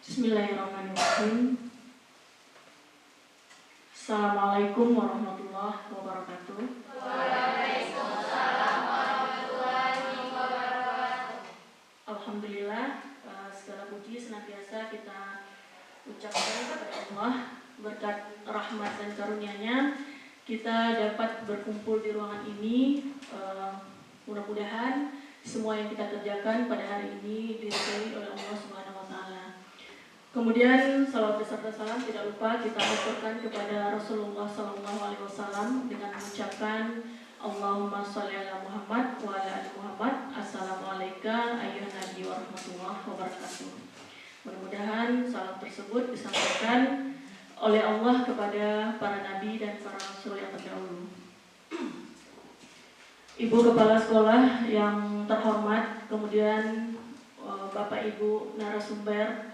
Bismillahirrahmanirrahim. Assalamualaikum warahmatullahi wabarakatuh. Waalaikumsalam warahmatullahi wabarakatuh. Alhamdulillah, segala puji senantiasa kita ucapkan kepada Allah. Berkat rahmat dan karunia-Nya kita dapat berkumpul di ruangan ini. Mudah-mudahan semua yang kita kerjakan pada hari ini diridhai oleh Allah Subhanahu wa taala. Kemudian salawat beserta salam tidak lupa kita aturkan kepada Rasulullah SAW dengan mengucapkan Allahumma sholli ala Muhammad wa ala ali Muhammad. Assalamualaikum ayyuhan nabi warahmatullahi wabarakatuh. Mudah-mudahan salam tersebut disampaikan oleh Allah kepada para nabi dan para rasul yang terdahulu. Ibu kepala sekolah yang terhormat, kemudian Bapak Ibu narasumber,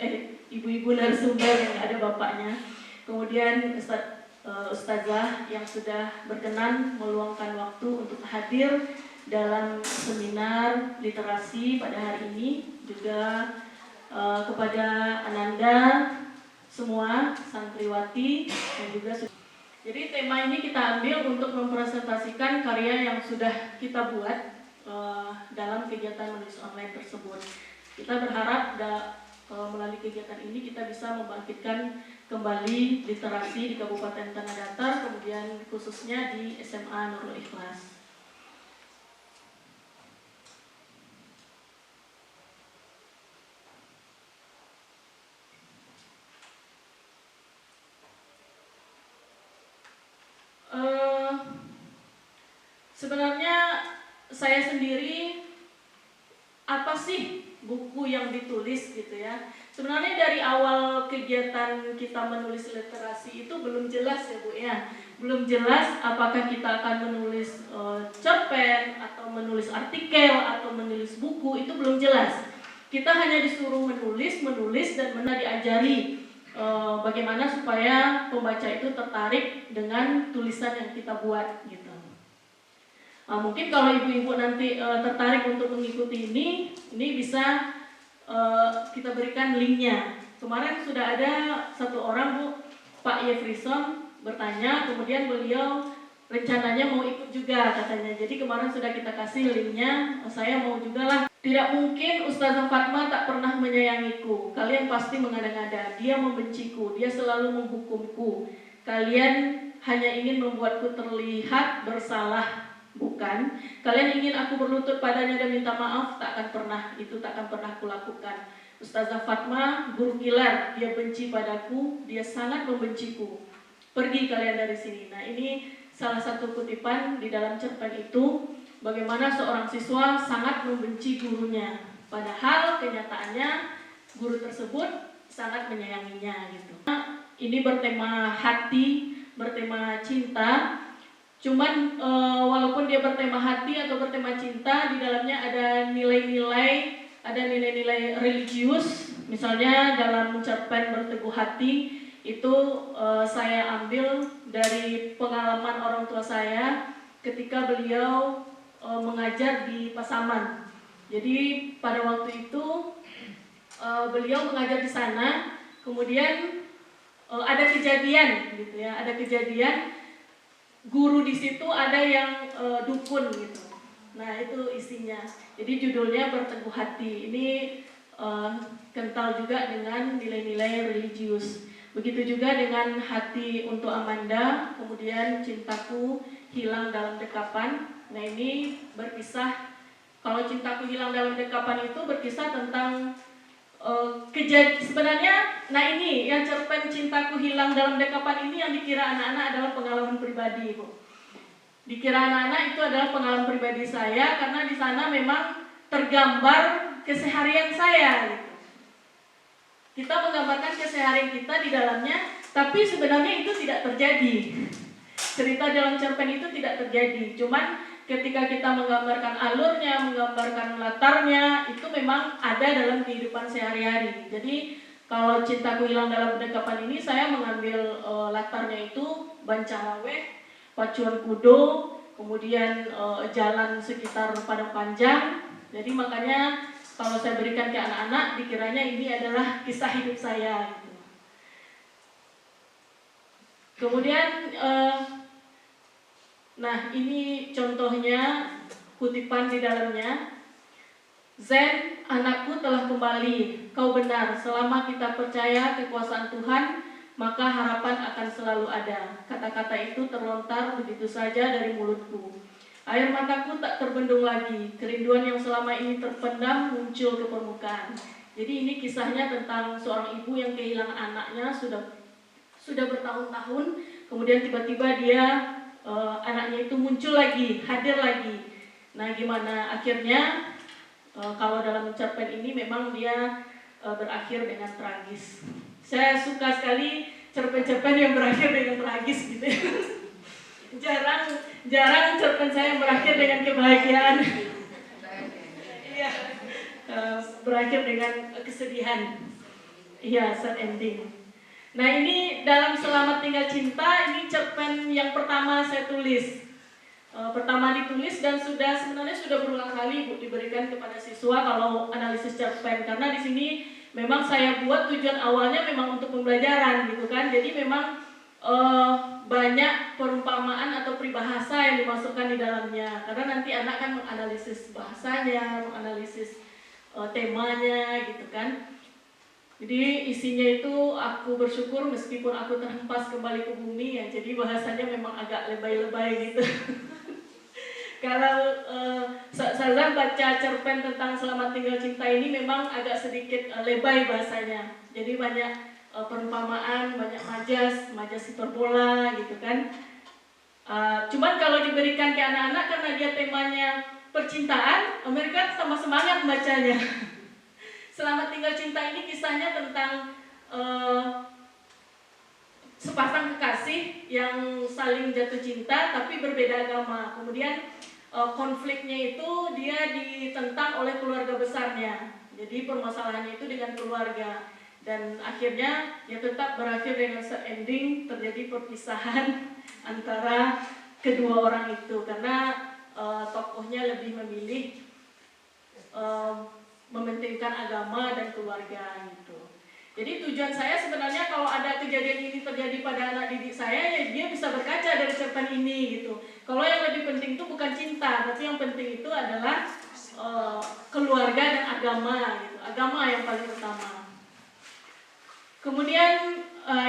ibu-ibu narasumber yang ada bapaknya, kemudian ustazah yang sudah berkenan meluangkan waktu untuk hadir dalam seminar literasi pada hari ini, juga kepada Ananda semua santriwati dan juga. Jadi tema ini kita ambil untuk mempresentasikan karya yang sudah kita buat dalam kegiatan menulis online tersebut. Kita berharap melalui kegiatan ini kita bisa membangkitkan kembali literasi di Kabupaten Tanah Datar, kemudian khususnya di SMA Nurul Ikhlas. Sebenarnya saya sendiri, apa sih buku yang ditulis gitu ya. Sebenarnya dari awal kegiatan kita menulis literasi itu belum jelas ya Bu ya. Belum jelas apakah kita akan menulis cerpen atau menulis artikel atau menulis buku, itu belum jelas. Kita hanya disuruh menulis dan diajari bagaimana supaya pembaca itu tertarik dengan tulisan yang kita buat gitu. Mungkin kalau ibu-ibu nanti tertarik untuk mengikuti ini bisa kita berikan linknya. Kemarin sudah ada satu orang Bu, Pak Yefrison bertanya, kemudian beliau rencananya mau ikut juga katanya. Jadi kemarin sudah kita kasih linknya, saya mau juga lah. Tidak mungkin Ustazah Fatma tak pernah menyayangiku. Kalian pasti mengada-ngada. Dia membenciku, dia selalu menghukumku. Kalian hanya ingin membuatku terlihat bersalah. Bukan, kalian ingin aku berlutut padanya dan minta maaf, tak akan pernah aku lakukan. Ustazah Fatma, guru kilar, dia benci padaku, dia sangat membenciku. Pergi kalian dari sini. Nah, ini salah satu kutipan di dalam cerpen itu, bagaimana seorang siswa sangat membenci gurunya. Padahal kenyataannya guru tersebut sangat menyayanginya gitu. Nah, ini bertema hati, bertema cinta. Cuman walaupun dia bertema hati atau bertema cinta, di dalamnya ada nilai-nilai religius. Misalnya dalam cerpen Berteguh Hati itu saya ambil dari pengalaman orang tua saya ketika beliau mengajar di Pasaman. Jadi pada waktu itu beliau mengajar di sana, kemudian ada kejadian gitu ya, guru di situ ada yang dukun gitu. Nah, itu isinya. Jadi judulnya Berteguh Hati. Ini kental juga dengan nilai-nilai religius. Begitu juga dengan Hati untuk Amanda, kemudian Cintaku Hilang dalam Dekapan. Nah, ini berkisah, kalau Cintaku Hilang dalam Dekapan itu berkisah tentang sebenarnya, nah ini yang cerpen Cintaku Hilang dalam Dekapan ini yang dikira anak-anak adalah pengalaman pribadi, Bu. Dikira anak-anak itu adalah pengalaman pribadi saya karena di sana memang tergambar keseharian saya gitu. Kita menggambarkan keseharian kita di dalamnya, tapi sebenarnya itu tidak terjadi. Cerita dalam cerpen itu tidak terjadi, cuman ketika kita menggambarkan alurnya, menggambarkan latarnya, itu memang ada dalam kehidupan sehari-hari. Jadi kalau Cintaku Hilang dalam Dekapan ini saya mengambil latarnya itu Bancalaweh, Pacuan Kudo, kemudian jalan sekitar Padang Panjang. Jadi makanya kalau saya berikan ke anak-anak dikiranya ini adalah kisah hidup saya gitu. Kemudian nah ini contohnya, kutipan di dalamnya. Zen, anakku telah kembali, kau benar, selama kita percaya kekuasaan Tuhan, maka harapan akan selalu ada. Kata-kata itu terlontar begitu saja dari mulutku. Air mataku tak terbendung lagi, kerinduan yang selama ini terpendam muncul ke permukaan. Jadi ini kisahnya tentang seorang ibu yang kehilangan anaknya sudah bertahun-tahun, kemudian tiba-tiba dia anaknya itu muncul lagi, hadir lagi. Nah gimana akhirnya? Kalau dalam cerpen ini memang dia berakhir dengan tragis. Saya suka sekali cerpen-cerpen yang berakhir dengan tragis gitu ya. Jarang cerpen saya berakhir dengan kebahagiaan. Iya, berakhir dengan kesedihan. Iya, sad ending. Nah ini dalam Selamat Tinggal Cinta, ini cerpen yang pertama saya tulis. Pertama ditulis dan sebenarnya sudah berulang kali Bu diberikan kepada siswa kalau analisis cerpen, karena di sini memang saya buat tujuan awalnya memang untuk pembelajaran gitu kan. Jadi memang banyak perumpamaan atau peribahasa yang dimasukkan di dalamnya, karena nanti anak kan menganalisis bahasanya, menganalisis temanya gitu kan. Jadi isinya itu aku bersyukur meskipun aku terhempas kembali ke bumi ya, jadi bahasanya memang agak lebay-lebay gitu. Kalau Sazan baca cerpen tentang Selamat Tinggal Cinta ini memang agak sedikit lebay bahasanya. Jadi banyak perumpamaan, banyak majas hiperbola gitu kan. Cuman kalau diberikan ke anak-anak karena dia temanya percintaan, mereka sama semangat membacanya. Selamat Tinggal Cinta ini kisahnya tentang sepasang kekasih yang saling jatuh cinta tapi berbeda agama. Kemudian konfliknya itu dia ditentang oleh keluarga besarnya. Jadi permasalahannya itu dengan keluarga, dan akhirnya ya tetap berakhir dengan sad ending, terjadi perpisahan antara kedua orang itu karena tokohnya lebih memilih mementingkan agama dan keluarga gitu. Jadi tujuan saya sebenarnya kalau ada kejadian ini terjadi pada anak didik saya, ya dia bisa berkaca dari cerpen ini gitu. Kalau yang lebih penting itu bukan cinta, tapi yang penting itu adalah keluarga dan agama gitu. Agama yang paling utama. Kemudian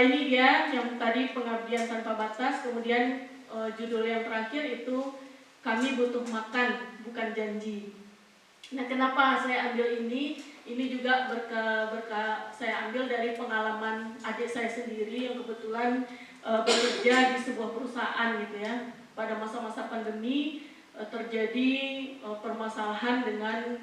ini dia yang tadi Pengabdian Tanpa Batas. Kemudian judul yang terakhir itu Kami Butuh Makan Bukan Janji. Nah, kenapa saya ambil ini? Ini juga saya ambil dari pengalaman adik saya sendiri yang kebetulan bekerja di sebuah perusahaan gitu ya. Pada masa-masa pandemi terjadi permasalahan dengan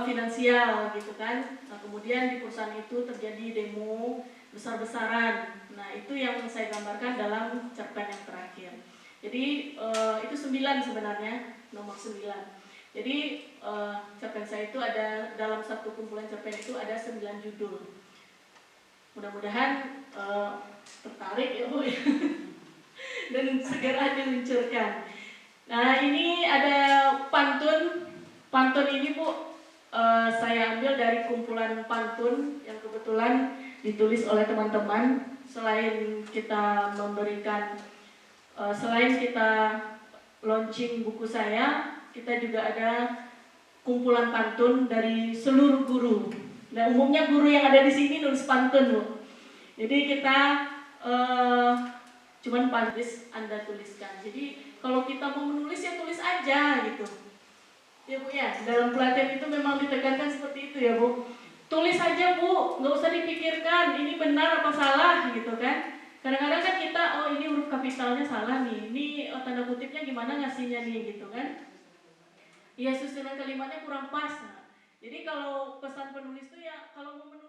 finansial gitu kan. Nah, kemudian di perusahaan itu terjadi demo besar-besaran. Nah, itu yang saya gambarkan dalam cerpen yang terakhir. Jadi itu 9 sebenarnya, nomor 9. Jadi cerpen saya itu ada dalam satu kumpulan cerpen itu ada 9 judul. Mudah-mudahan tertarik ya Bu dan segera diluncurkan. Nah ini ada pantun. Pantun ini Bu saya ambil dari kumpulan pantun yang kebetulan ditulis oleh teman-teman. Selain kita launching buku saya, kita juga ada kumpulan pantun dari seluruh guru. Nah, umumnya guru yang ada di sini nulis pantun, Bu. Jadi kita cuman pantis Anda tuliskan. Jadi kalau kita mau menulis ya tulis aja gitu. Ya Bu ya, dalam pelatihan itu memang ditekankan seperti itu ya Bu. Tulis aja Bu, nggak usah dipikirkan ini benar apa salah gitu kan. Kadang-kadang kan kita, oh ini huruf kapitalnya salah nih, ini tanda kutipnya gimana ngasihnya nih gitu kan. Ya susunan kalimatnya kurang pas. Nah, jadi kalau pesan penulis itu ya kalau mau menulis